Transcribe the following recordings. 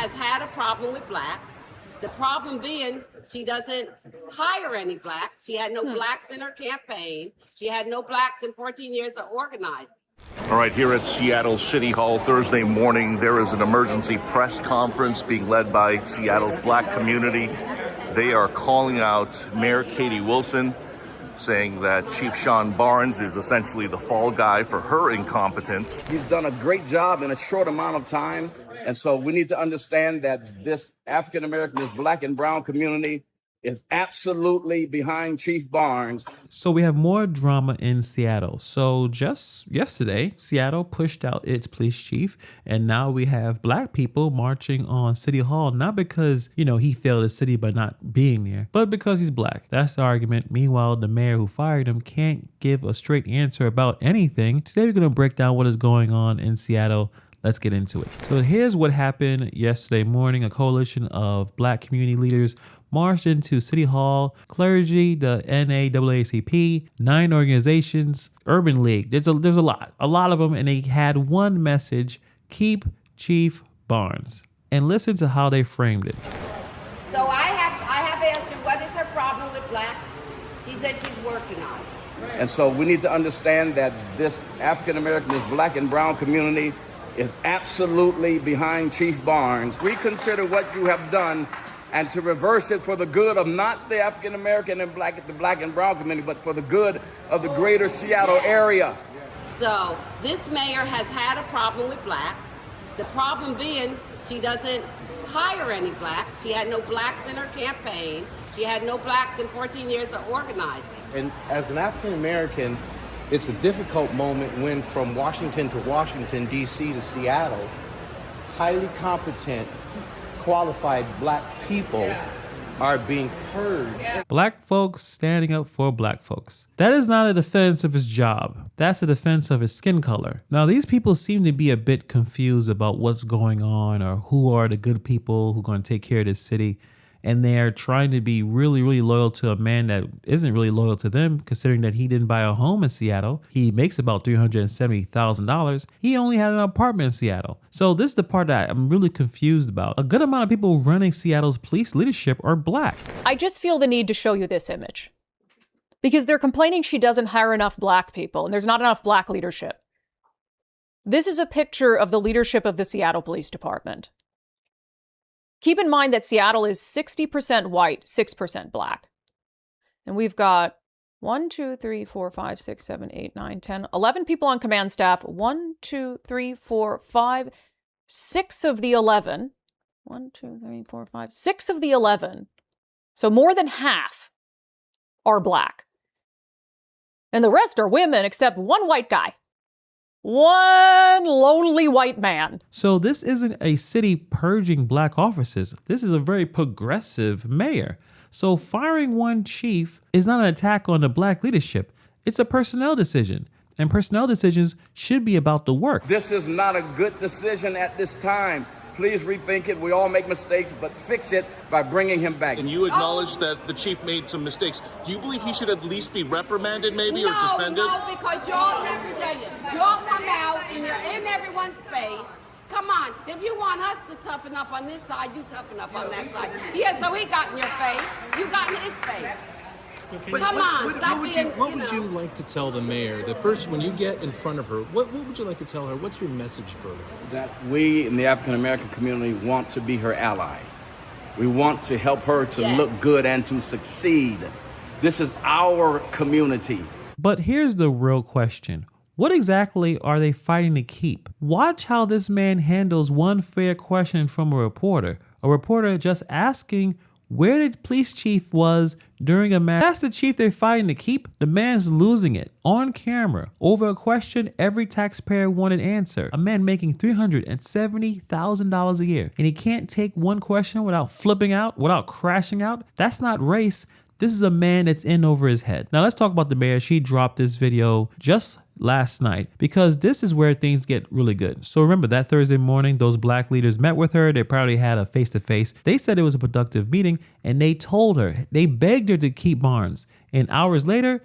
has had a problem with blacks. The problem being she doesn't hire any blacks. She had no blacks in her campaign. She had no blacks in 14 years of organizing. All right, here at Seattle City Hall Thursday morning, there is an emergency press conference being led by Seattle's black community. They are calling out Mayor Katie Wilson, saying that Chief Shon Barnes is essentially the fall guy for her incompetence. He's done a great job in a short amount of time. And so we need to understand that this African-American, this black and brown community is absolutely behind Chief Barnes. So we have more drama in Seattle. So just yesterday, Seattle pushed out its police chief, and now we have black people marching on City Hall, not because, he failed the city by not being there, but because he's black. That's the argument. Meanwhile, the mayor who fired him can't give a straight answer about anything. Today, we're going to break down what is going on in Seattle. Let's get into it. So here's what happened yesterday morning. A coalition of black community leaders marched into City Hall, clergy, the NAACP, 9 organizations, Urban League. There's a lot of them, and they had one message: keep Chief Barnes. And listen to how they framed it. So I have asked her, what is her problem with blacks? She said she's working on it. And so we need to understand that this African-American, this black and brown community is absolutely behind Chief Barnes. Reconsider what you have done and to reverse it for the good of not the African-American and the black and brown community, but for the good of the greater Seattle area. So this mayor has had a problem with blacks. The problem being she doesn't hire any blacks. She had no blacks in her campaign. She had no blacks in 14 years of organizing. And as an African-American, it's a difficult moment when from Washington to Washington, D.C. to Seattle, highly competent, qualified black people are being purged. Black folks standing up for black folks. That is not a defense of his job. That's a defense of his skin color. Now, these people seem to be a bit confused about what's going on or who are the good people who are going to take care of this city. And they're trying to be really, really loyal to a man that isn't really loyal to them, considering that he didn't buy a home in Seattle. He makes about $370,000. He only had an apartment in Seattle. So this is the part that I'm really confused about. A good amount of people running Seattle's police leadership are black. I just feel the need to show you this image because they're complaining she doesn't hire enough black people and there's not enough black leadership. This is a picture of the leadership of the Seattle Police Department. Keep in mind that Seattle is 60% white, 6% black. And we've got 1, 2, 3, 4, 5, 6, 7, 8, 9, 10, 11 people on command staff. 1, 2, 3, 4, 5, 6 of the 11. 1, 2, 3, 4, 5, 6 of the 11. So more than half are black. And the rest are women, except one white guy. One lonely white man. So this isn't a city purging black officers. This is a very progressive mayor. So firing one chief is not an attack on the black leadership. It's a personnel decision. And personnel decisions should be about the work. This is not a good decision at this time. Please rethink it. We all make mistakes, but fix it by bringing him back. And you acknowledge that the chief made some mistakes. Do you believe he should at least be reprimanded maybe or suspended? No, because y'all never tell you. Y'all come out and you're in everyone's face. Come on, if you want us to toughen up on this side, you toughen up on that side. Yeah, so he got in your face. You got in his face. So What would you like to tell the mayor? The first, when you get in front of her, what would you like to tell her? What's your message for her? That we in the African American community want to be her ally. We want to help her to look good and to succeed. This is our community. But here's the real question. What exactly are they fighting to keep? Watch how this man handles one fair question from a reporter just asking where the police chief was during a match. That's the chief they're fighting to keep. The man's losing it on camera over a question every taxpayer wanted answer. A man making $370,000 a year, and he can't take one question without flipping out, without crashing out. That's not race. This is a man that's in over his head. Now let's talk about the mayor. She dropped this video just last night because this is where things get really good. So remember that Thursday morning, those black leaders met with her. They probably had a face-to-face. They said it was a productive meeting and they told her, they begged her to keep Barnes. And hours later,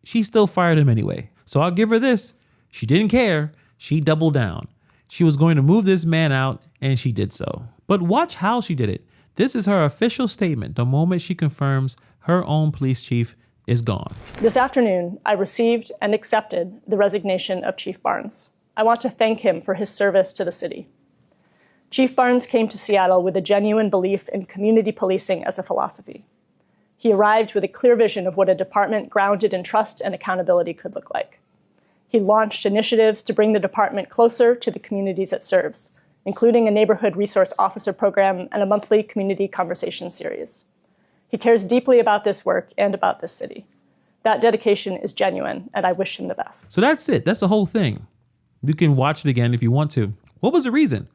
she still fired him anyway. So I'll give her this. She didn't care. She doubled down. She was going to move this man out and she did so. But watch how she did it. This is her official statement the moment she confirms her own police chief is gone. This afternoon, I received and accepted the resignation of Chief Barnes. I want to thank him for his service to the city. Chief Barnes came to Seattle with a genuine belief in community policing as a philosophy. He arrived with a clear vision of what a department grounded in trust and accountability could look like. He launched initiatives to bring the department closer to the communities it serves, including a neighborhood resource officer program and a monthly community conversation series. He cares deeply about this work and about this city. That dedication is genuine, and I wish him the best. So that's it. That's the whole thing. You can watch it again if you want to. What was the reason?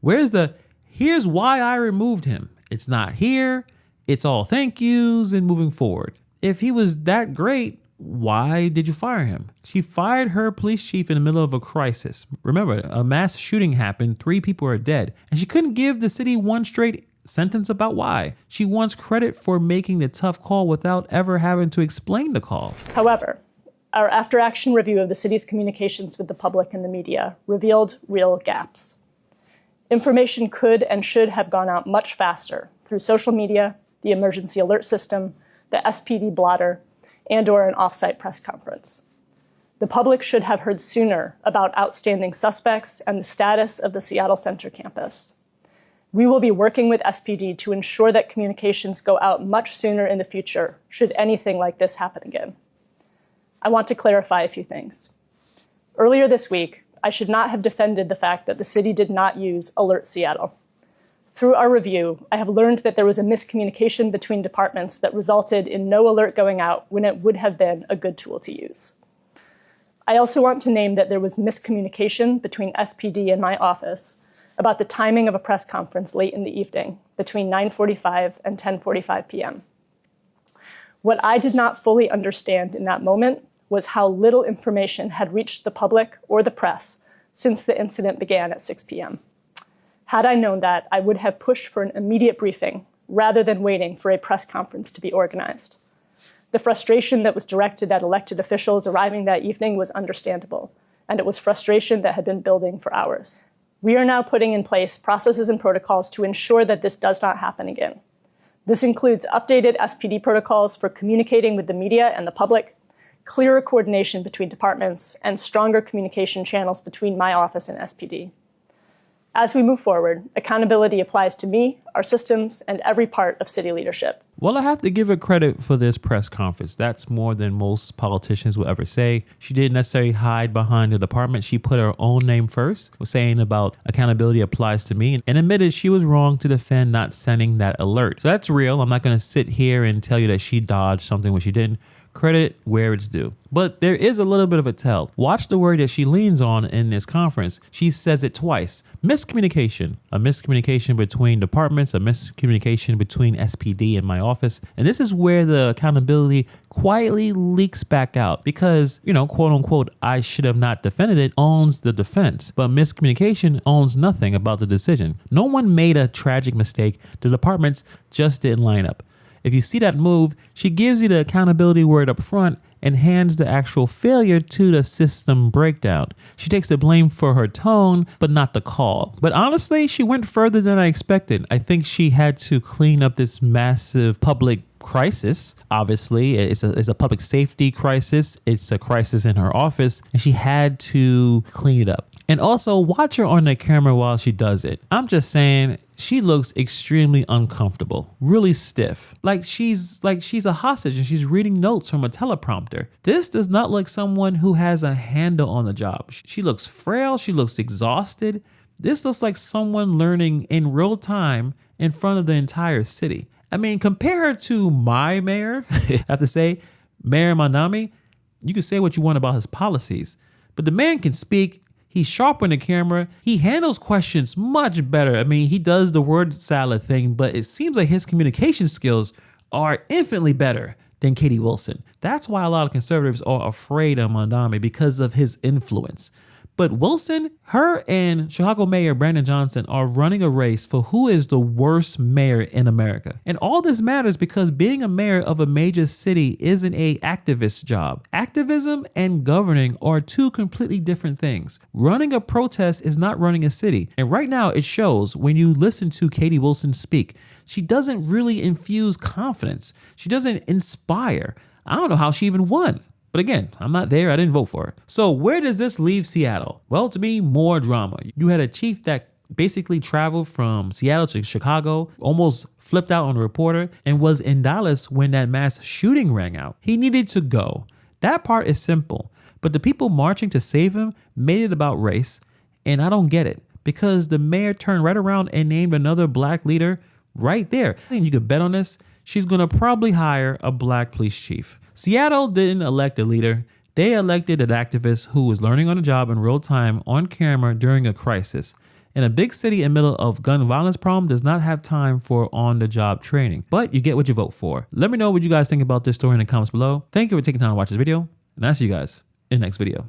Here's why I removed him. It's not here. It's all thank yous and moving forward. If he was that great, why did you fire him? She fired her police chief in the middle of a crisis. Remember, a mass shooting happened, 3 people are dead, and she couldn't give the city one straight sentence about why. She wants credit for making the tough call without ever having to explain the call. However, our after-action review of the city's communications with the public and the media revealed real gaps. Information could and should have gone out much faster through social media, the emergency alert system, the SPD blotter, and/or an off-site press conference. The public should have heard sooner about outstanding suspects and the status of the Seattle Center campus. We will be working with SPD to ensure that communications go out much sooner in the future, should anything like this happen again. I want to clarify a few things. Earlier this week, I should not have defended the fact that the city did not use Alert Seattle. Through our review, I have learned that there was a miscommunication between departments that resulted in no alert going out when it would have been a good tool to use. I also want to name that there was miscommunication between SPD and my office about the timing of a press conference late in the evening between 9:45 and 10:45 p.m. What I did not fully understand in that moment was how little information had reached the public or the press since the incident began at 6 p.m. Had I known that, I would have pushed for an immediate briefing rather than waiting for a press conference to be organized. The frustration that was directed at elected officials arriving that evening was understandable, and it was frustration that had been building for hours. We are now putting in place processes and protocols to ensure that this does not happen again. This includes updated SPD protocols for communicating with the media and the public, clearer coordination between departments, and stronger communication channels between my office and SPD. As we move forward, accountability applies to me, our systems, and every part of city leadership. Well, I have to give her credit for this press conference. That's more than most politicians will ever say. She didn't necessarily hide behind the department. She put her own name first, was saying about accountability applies to me, and admitted she was wrong to defend not sending that alert. So that's real. I'm not going to sit here and tell you that she dodged something when she didn't. Credit where it's due. But there is a little bit of a tell. Watch the word that she leans on in this conference. She says it twice. Miscommunication. A miscommunication between departments, a miscommunication between SPD and my office. And this is where the accountability quietly leaks back out because, quote unquote, I should have not defended it owns the defense. But miscommunication owns nothing about the decision. No one made a tragic mistake. The departments just didn't line up. If you see that move, she gives you the accountability word up front and hands the actual failure to the system breakdown. She takes the blame for her tone, but not the call. But honestly, she went further than I expected. I think she had to clean up this massive public crisis. Obviously, it's a public safety crisis. It's a crisis in her office, and she had to clean it up. And also watch her on the camera while she does it. I'm just saying, she looks extremely uncomfortable, really stiff, like she's a hostage and she's reading notes from a teleprompter. This does not look like someone who has a handle on the job. She looks frail, she looks exhausted. This looks like someone learning in real time in front of the entire city. I mean, compare her to my mayor. I have to say, Mayor Mandami, you can say what you want about his policies, but the man can speak. He's sharp on the camera. He handles questions much better. I mean, he does the word salad thing, but it seems like his communication skills are infinitely better than Katie Wilson. That's why a lot of conservatives are afraid of Mandami because of his influence. But Wilson, her and Chicago Mayor Brandon Johnson are running a race for who is the worst mayor in America. And all this matters because being a mayor of a major city isn't a activist job. Activism and governing are two completely different things. Running a protest is not running a city. And right now it shows when you listen to Katie Wilson speak. She doesn't really infuse confidence. She doesn't inspire. I don't know how she even won. But again, I'm not there. I didn't vote for it. So where does this leave Seattle? Well, to me, more drama. You had a chief that basically traveled from Seattle to Chicago, almost flipped out on a reporter, and was in Dallas when that mass shooting rang out. He needed to go. That part is simple. But the people marching to save him made it about race, and I don't get it. Because the mayor turned right around and named another black leader right there. And you could bet on this. She's going to probably hire a black police chief. Seattle didn't elect a leader. They elected an activist who was learning on the job in real time on camera during a crisis. And a big city in the middle of gun violence problem does not have time for on-the-job training. But you get what you vote for. Let me know what you guys think about this story in the comments below. Thank you for taking time to watch this video. And I'll see you guys in the next video.